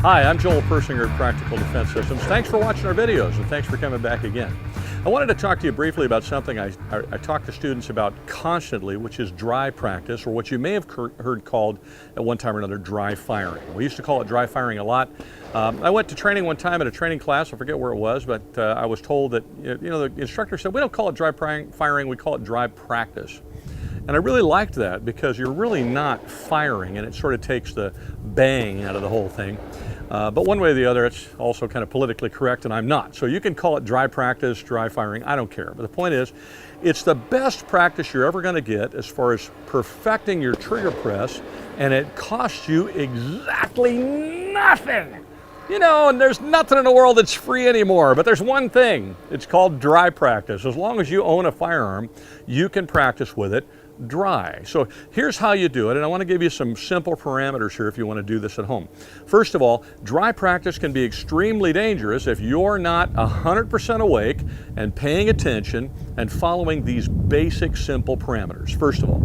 Hi, I'm Joel Persinger at Practical Defense Systems. Thanks for watching our videos and thanks for coming back again. I wanted to talk to you briefly about something I talk to students about constantly, which is dry practice, or what you may have heard called at one time or another dry firing. We used to call it dry firing a lot. I went to training one time at a training class, I forget where it was, but I was told that, the instructor said, we don't call it dry firing, we call it dry practice. And I really liked that because you're really not firing and it sort of takes the bang out of the whole thing. But one way or the other, it's also kind of politically correct and I'm not. So you can call it dry practice, dry firing, I don't care. But the point is, it's the best practice you're ever going to get as far as perfecting your trigger press, and it costs you exactly nothing. And there's nothing in the world that's free anymore, but there's one thing. It's called dry practice. As long as you own a firearm, you can practice with it dry. So here's how you do it, and I want to give you some simple parameters here if you want to do this at home. First of all, dry practice can be extremely dangerous if you're not 100% awake and paying attention and following these basic simple parameters. First of all,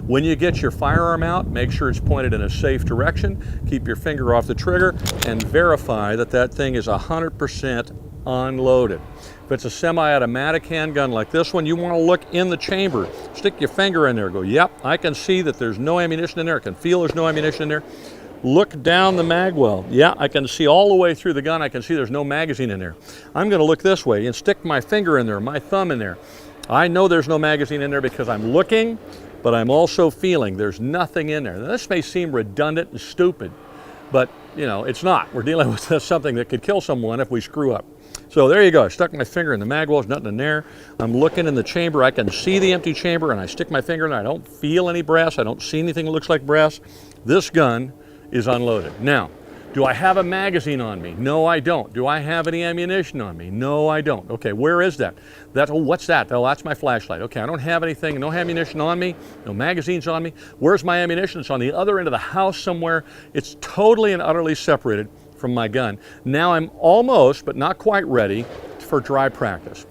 when you get your firearm out, make sure it's pointed in a safe direction, keep your finger off the trigger, and verify that that thing is 100% unloaded. If it's a semi-automatic handgun like this one, you want to look in the chamber. Stick your finger in there, go, yep, I can see that there's no ammunition in there. I can feel there's no ammunition in there. Look down the mag well. Yeah, I can see all the way through the gun. I can see there's no magazine in there. I'm going to look this way and stick my finger in there, my thumb in there. I know there's no magazine in there because I'm looking, but I'm also feeling there's nothing in there. Now, this may seem redundant and stupid, but it's not. We're dealing with something that could kill someone if we screw up. So there you go. I stuck my finger in the mag well. There's nothing in there. I'm looking in the chamber. I can see the empty chamber, and I stick my finger in there. I don't feel any brass. I don't see anything that looks like brass. This gun is unloaded. Now, do I have a magazine on me? No, I don't. Do I have any ammunition on me? No, I don't. Okay, where is that? What's that? Oh, that's my flashlight. Okay, I don't have anything, no ammunition on me, no magazines on me. Where's my ammunition? It's on the other end of the house somewhere. It's totally and utterly separated from my gun. Now I'm almost, but not quite ready for dry practice.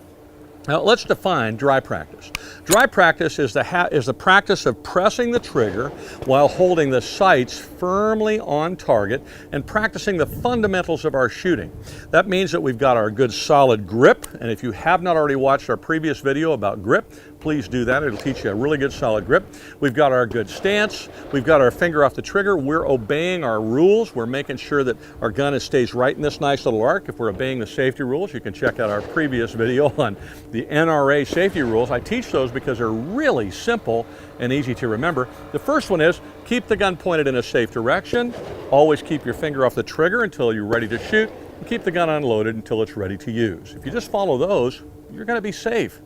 Now let's define dry practice. Dry practice is the practice of pressing the trigger while holding the sights firmly on target and practicing the fundamentals of our shooting. That means that we've got our good solid grip, and if you have not already watched our previous video about grip, please do that. It'll teach you a really good solid grip. We've got our good stance. We've got our finger off the trigger. We're obeying our rules. We're making sure that our gun stays right in this nice little arc. If we're obeying the safety rules, you can check out our previous video on the NRA safety rules. I teach those because they're really simple and easy to remember. The first one is keep the gun pointed in a safe direction. Always keep your finger off the trigger until you're ready to shoot. And keep the gun unloaded until it's ready to use. If you just follow those, you're going to be safe.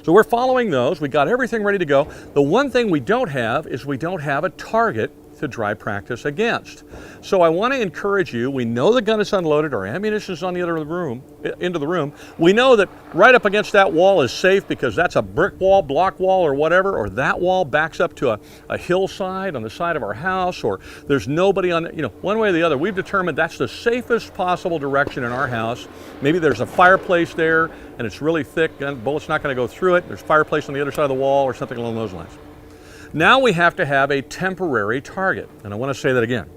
So we're following those. We got everything ready to go. The one thing we don't have is we don't have a target to dry practice against. So I want to encourage you, we know the gun is unloaded, our ammunition is on the other end of the room. We know that right up against that wall is safe because that's a brick wall, block wall, or whatever, or that wall backs up to a hillside on the side of our house, or there's nobody on, one way or the other. We've determined that's the safest possible direction in our house. Maybe there's a fireplace there and it's really thick, and bullet's not going to go through it. There's a fireplace on the other side of the wall or something along those lines. Now we have to have a temporary target, and I want to say that again.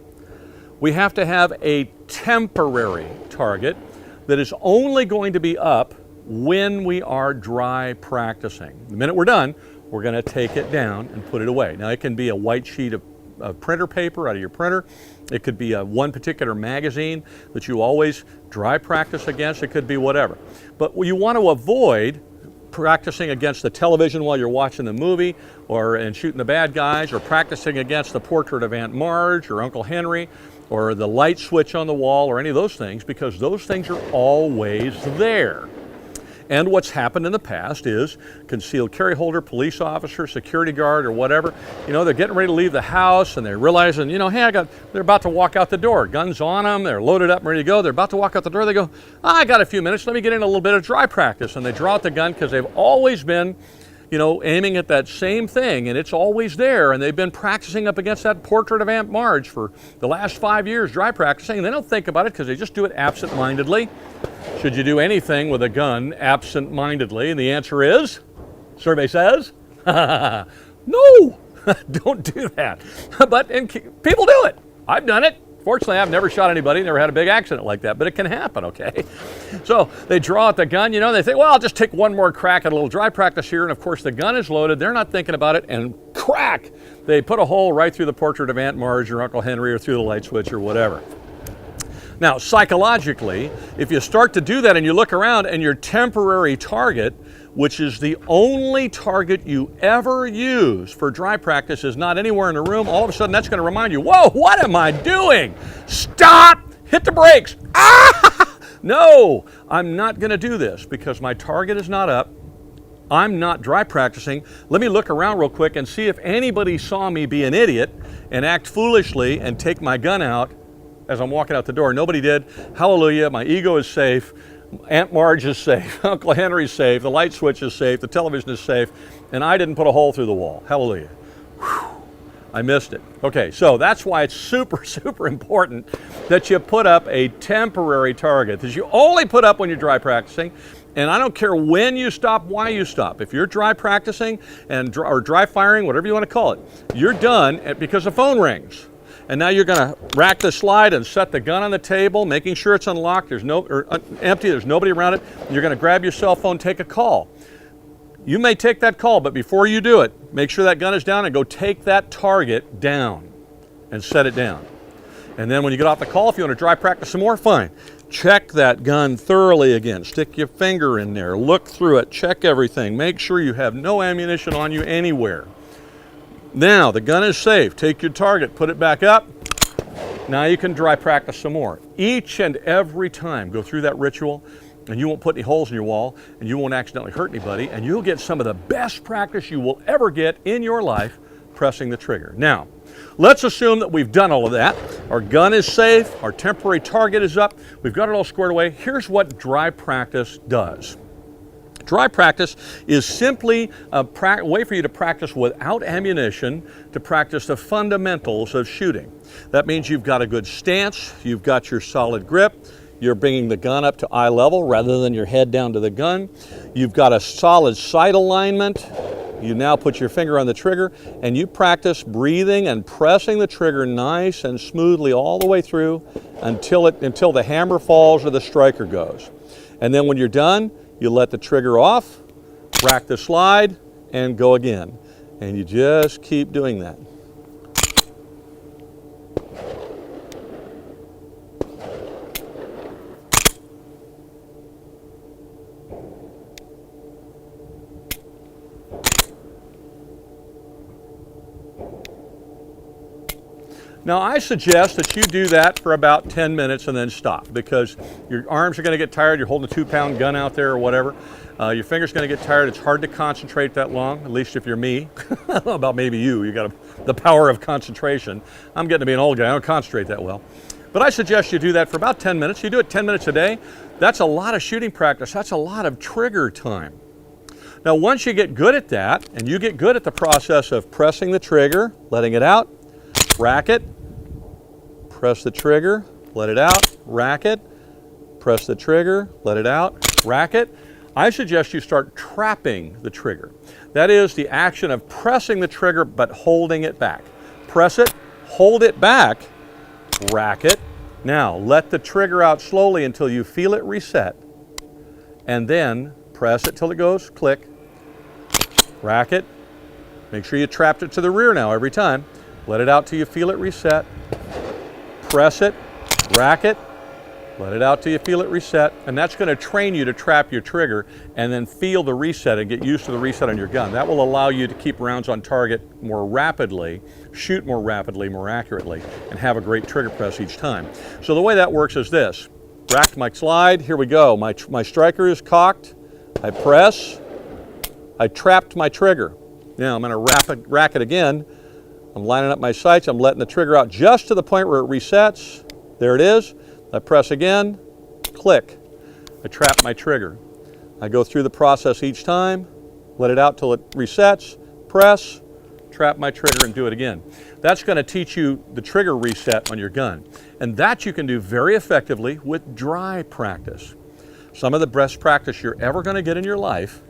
We have to have a temporary target that is only going to be up when we are dry practicing. The minute we're done, we're going to take it down and put it away. Now it can be a white sheet of printer paper out of your printer. It could be one particular magazine that you always dry practice against. It could be whatever. But you want to avoid practicing against the television while you're watching the movie and shooting the bad guys, or practicing against the portrait of Aunt Marge or Uncle Henry or the light switch on the wall or any of those things, because those things are always there. And what's happened in the past is concealed carry holder, police officer, security guard, or whatever, they're getting ready to leave the house and they're realizing, hey, they're about to walk out the door. Guns on them, they're loaded up and ready to go. They're about to walk out the door. They go, I got a few minutes. Let me get in a little bit of dry practice. And they draw out the gun because they've always been, aiming at that same thing, and it's always there. And they've been practicing up against that portrait of Aunt Marge for the last 5 years, dry practicing. And they don't think about it because they just do it absent-mindedly. Should you do anything with a gun absent-mindedly? And the answer is, survey says, no, don't do that. But people do it. I've done it. Fortunately, I've never shot anybody, never had a big accident like that, but it can happen, okay? So they draw out the gun, you know, they think, well, I'll just take one more crack at a little dry practice here, and of course the gun is loaded, they're not thinking about it, and crack! They put a hole right through the portrait of Aunt Marge or Uncle Henry or through the light switch or whatever. Now, psychologically, if you start to do that and you look around and your temporary target, which is the only target you ever use for dry practice, is not anywhere in the room, all of a sudden that's going to remind you, whoa, what am I doing? Stop! Hit the brakes! Ah! No, I'm not going to do this because my target is not up. I'm not dry practicing. Let me look around real quick and see if anybody saw me be an idiot and act foolishly and take my gun out as I'm walking out the door. Nobody did. Hallelujah, my ego is safe. Aunt Marge is safe. Uncle Henry's safe. The light switch is safe. The television is safe. And I didn't put a hole through the wall. Hallelujah. Whew. I missed it. Okay, so that's why it's super, super important that you put up a temporary target that you only put up when you're dry practicing. And I don't care when you stop, why you stop. If you're dry practicing or dry firing, whatever you want to call it, you're done because the phone rings. And now you're going to rack the slide and set the gun on the table, making sure it's unlocked, empty, there's nobody around it. You're going to grab your cell phone, take a call. You may take that call, but before you do it, make sure that gun is down and go take that target down and set it down. And then when you get off the call, if you want to dry practice some more, fine. Check that gun thoroughly again. Stick your finger in there, look through it, check everything. Make sure you have no ammunition on you anywhere. Now, the gun is safe. Take your target, put it back up. Now you can dry practice some more. Each and every time, go through that ritual, and you won't put any holes in your wall, and you won't accidentally hurt anybody, and you'll get some of the best practice you will ever get in your life pressing the trigger. Now, let's assume that we've done all of that. Our gun is safe, our temporary target is up, we've got it all squared away. Here's what dry practice does. Dry practice is simply a way for you to practice without ammunition, to practice the fundamentals of shooting. That means you've got a good stance, you've got your solid grip, you're bringing the gun up to eye level rather than your head down to the gun. You've got a solid sight alignment. You now put your finger on the trigger and you practice breathing and pressing the trigger nice and smoothly all the way through until the hammer falls or the striker goes. And then when you're done, you let the trigger off, rack the slide, and go again. And you just keep doing that. Now, I suggest that you do that for about 10 minutes and then stop, because your arms are going to get tired. You're holding a 2-pound gun out there or whatever. Your finger's going to get tired. It's hard to concentrate that long, at least if you're me. I don't know about maybe you. You got the power of concentration. I'm getting to be an old guy. I don't concentrate that well. But I suggest you do that for about 10 minutes. You do it 10 minutes a day. That's a lot of shooting practice. That's a lot of trigger time. Now, once you get good at that, and you get good at the process of pressing the trigger, letting it out, rack it, press the trigger, let it out, rack it, press the trigger, let it out, rack it. I suggest you start trapping the trigger. That is the action of pressing the trigger but holding it back. Press it, hold it back, rack it. Now let the trigger out slowly until you feel it reset, and then press it till it goes click, rack it. Make sure you trapped it to the rear now every time. Let it out till you feel it reset. Press it, rack it, let it out till you feel it reset, and that's going to train you to trap your trigger and then feel the reset and get used to the reset on your gun. That will allow you to keep rounds on target more rapidly, shoot more rapidly, more accurately, and have a great trigger press each time. So the way that works is this. Racked my slide, here we go. My striker is cocked, I press, I trapped my trigger. Now I'm going to rack it again. I'm lining up my sights, I'm letting the trigger out just to the point where it resets. There it is. I press again, click. I trap my trigger. I go through the process each time, let it out till it resets, press, trap my trigger, and do it again. That's going to teach you the trigger reset on your gun. And that you can do very effectively with dry practice. Some of the best practice you're ever going to get in your life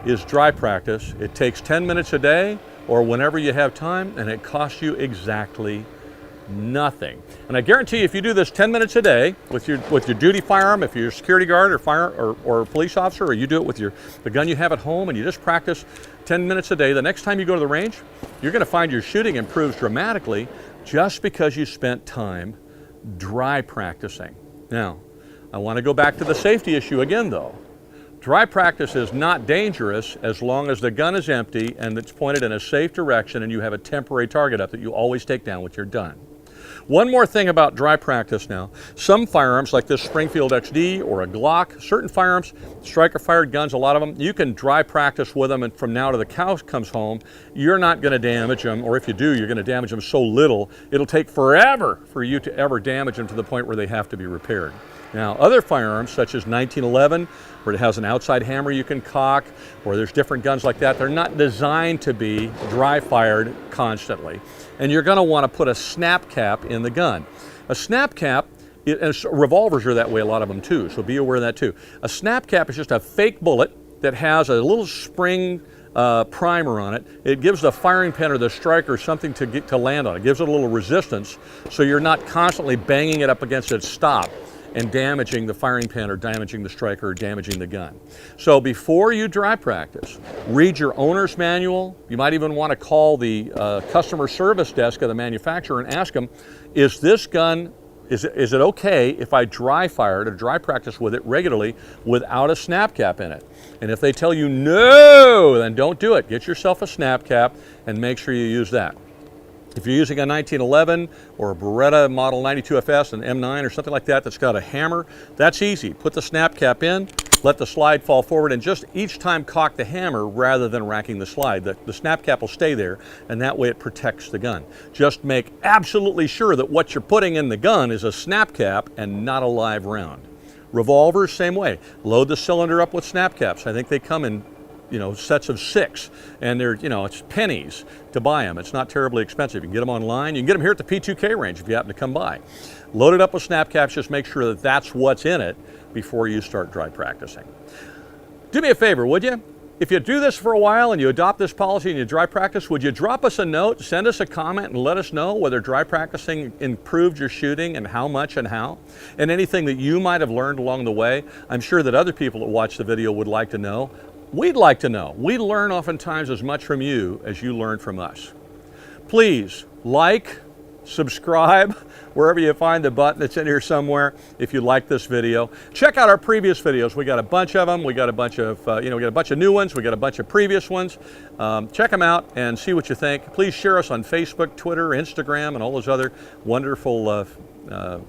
is dry practice. It takes 10 minutes a day or whenever you have time, and it costs you exactly Nothing. And I guarantee you, if you do this 10 minutes a day with your duty firearm, if you're a security guard or a police officer, or you do it with the gun you have at home, and you just practice 10 minutes a day, the next time you go to the range, you're going to find your shooting improves dramatically just because you spent time dry practicing. Now, I want to go back to the safety issue again, though. Dry practice is not dangerous as long as the gun is empty and it's pointed in a safe direction and you have a temporary target up that you always take down when you're done. One more thing about dry practice now. Some firearms, like this Springfield XD or a Glock, certain firearms, striker fired guns, a lot of them, you can dry practice with them, and from now to the cow comes home, you're not going to damage them, or if you do, you're going to damage them so little, it'll take forever for you to ever damage them to the point where they have to be repaired. Now, other firearms, such as 1911, where it has an outside hammer you can cock, or there's different guns like that, they're not designed to be dry fired constantly. And you're going to want to put a snap cap in the gun. A snap cap, and revolvers are that way, a lot of them too, so be aware of that too. A snap cap is just a fake bullet that has a little spring primer on it. It gives the firing pin or the striker something to land on. It gives it a little resistance, so you're not constantly banging it up against its stop and damaging the firing pin or damaging the striker or damaging the gun. So before you dry practice, read your owner's manual. You might even want to call the customer service desk of the manufacturer and ask them, is this gun, is it okay if I dry fire it or dry practice with it regularly without a snap cap in it? And if they tell you no, then don't do it. Get yourself a snap cap and make sure you use that. If you're using a 1911 or a Beretta Model 92FS, an M9 or something like that that's got a hammer, that's easy. Put the snap cap in, let the slide fall forward, and just each time cock the hammer rather than racking the slide. The snap cap will stay there, and that way it protects the gun. Just make absolutely sure that what you're putting in the gun is a snap cap and not a live round. Revolvers, same way. Load the cylinder up with snap caps. I think they come in sets of 6, and they're, it's pennies to buy them. It's not terribly expensive. You can get them online. You can get them here at the P2K range if you happen to come by. Load it up with snap caps. Just make sure that that's what's in it before you start dry practicing. Do me a favor, would you? If you do this for a while and you adopt this policy and you dry practice, would you drop us a note, send us a comment, and let us know whether dry practicing improved your shooting and how much and how? And anything that you might have learned along the way. I'm sure that other people that watch the video would like to know. We'd like to know. We learn oftentimes as much from you as you learn from us. Please like, subscribe, wherever you find the button that's in here somewhere if you like this video. Check out our previous videos. We got a bunch of them. We got a bunch of, we got a bunch of new ones. We got a bunch of previous ones. Check them out and see what you think. Please share us on Facebook, Twitter, Instagram, and all those other wonderful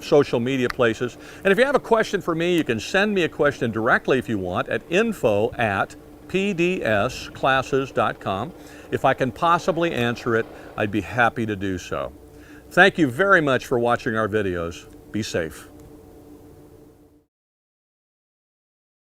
social media places. And if you have a question for me, you can send me a question directly if you want at info@pdsclasses.com. If I can possibly answer it, I'd be happy to do so. Thank you very much for watching our videos. Be safe.